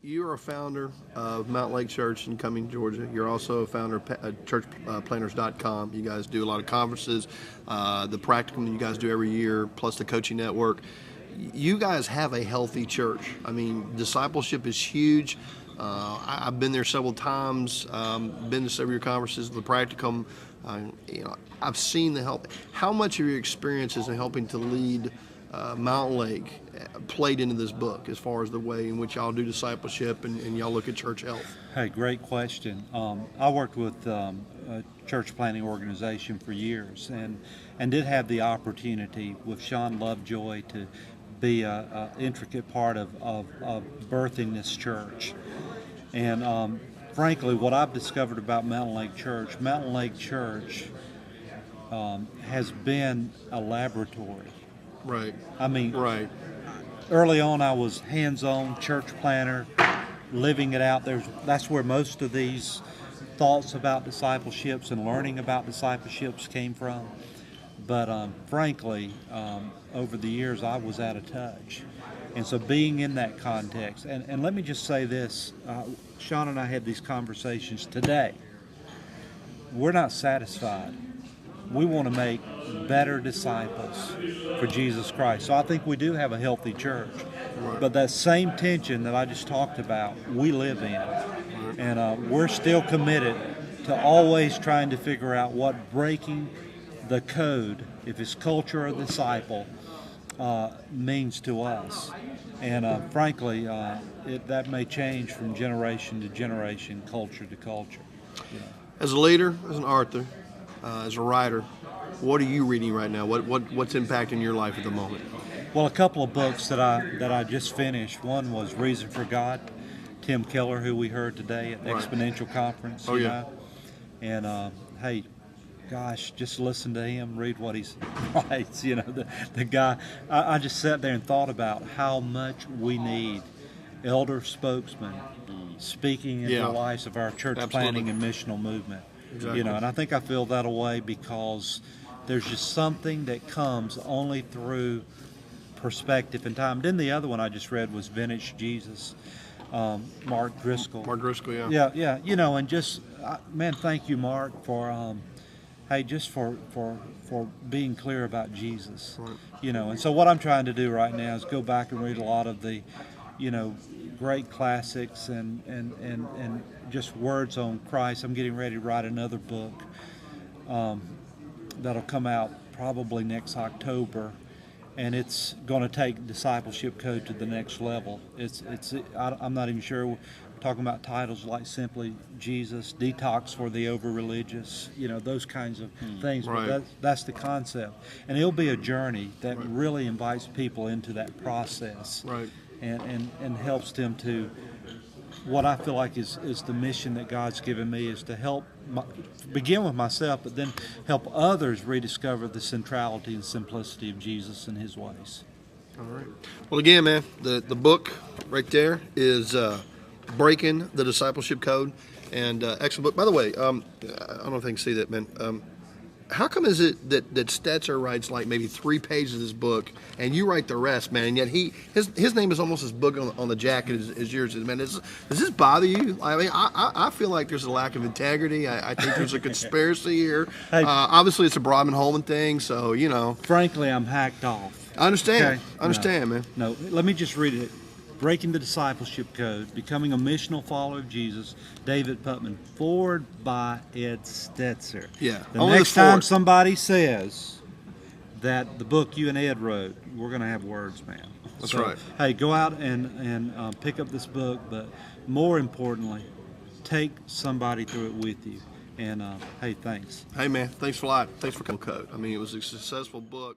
You are a founder of Mountain Lake Church in Cumming, Georgia. You're also a founder of churchplanners.com. You guys do a lot of conferences, the practicum you guys do every year, plus the coaching network. You guys have a healthy church. I mean, discipleship is huge. I've been there several times, been to several of your conferences, the practicum. I've seen the help. How much of your experiences in helping to lead Mountain Lake played into this book as far as the way in which y'all do discipleship and y'all look at church health? Hey, great question. I worked with a church planning organization for years and did have the opportunity with Sean Lovejoy to be an intricate part of birthing this church. And frankly, what I've discovered about Mountain Lake Church has been a laboratory. Right. I mean, right. Early on, I was hands-on church planner, living it out. That's where most of these thoughts about discipleships and learning about discipleships came from. But frankly, over the years, I was out of touch. And so being in that context, and let me just say this, Sean and I had these conversations today. We're not satisfied. We want to make better disciples for Jesus Christ. So I think we do have a healthy church. Right. But that same tension that I just talked about, we live in. Right. And we're still committed to always trying to figure out what breaking the code, if it's culture or disciple, means to us. And frankly, that may change from generation to generation, culture to culture. You know. As a leader, as an author, as a writer, what are you reading right now? What's impacting your life at the moment? Well, a couple of books that I just finished. One was Reason for God, Tim Keller, who we heard today at the Right. Exponential conference. Oh, yeah. And hey, gosh, just listen to him, read what he writes. You know, the guy. I just sat there and thought about how much we need elder spokesmen speaking into the lives of our church planning and missional movement. Exactly. You know, and I think I feel that way because there's just something that comes only through perspective and time. Then the other one I just read was Vintage Jesus, Mark Driscoll. Mark Driscoll, yeah. Yeah. You know, and just man, thank you, Mark, for just for being clear about Jesus. Right. You know, and so what I'm trying to do right now is go back and read a lot of the, great classics and just words on Christ. I'm getting ready to write another book that'll come out probably next October, and it's going to take Discipleship Code to the next level. I'm not even sure. We're talking about titles like Simply Jesus, Detox for the Over-Religious, those kinds of things. Right. But that's the concept. And it'll be a journey that really invites people into that process. Right. And helps them to, what I feel like is the mission that God's given me is to help begin with myself, but then help others rediscover the centrality and simplicity of Jesus and His ways. All right. Well, again, man, the book right there is Breaking the Discipleship Code, and excellent book. By the way, I don't know if I can see that, man. How come is it that Stetzer writes like maybe 3 pages of this book, and you write the rest, man? And yet his name is almost as big on the jacket as yours is, man. Does this bother you? I mean, I feel like there's a lack of integrity. I think there's a conspiracy here. Hey, obviously, it's a Brahman Holman thing, so Frankly, I'm hacked off. I understand. Okay? I understand, man. No, let me just read it. Breaking the Discipleship Code, Becoming a Missional Follower of Jesus, David Putman, forward by Ed Stetzer. Yeah. The next time somebody says that the book you and Ed wrote, we're going to have words, man. That's right. Hey, go out and pick up this book, but more importantly, take somebody through it with you. And hey, thanks. Hey, man, thanks a lot. Thanks for coming. Code. I mean, it was a successful book.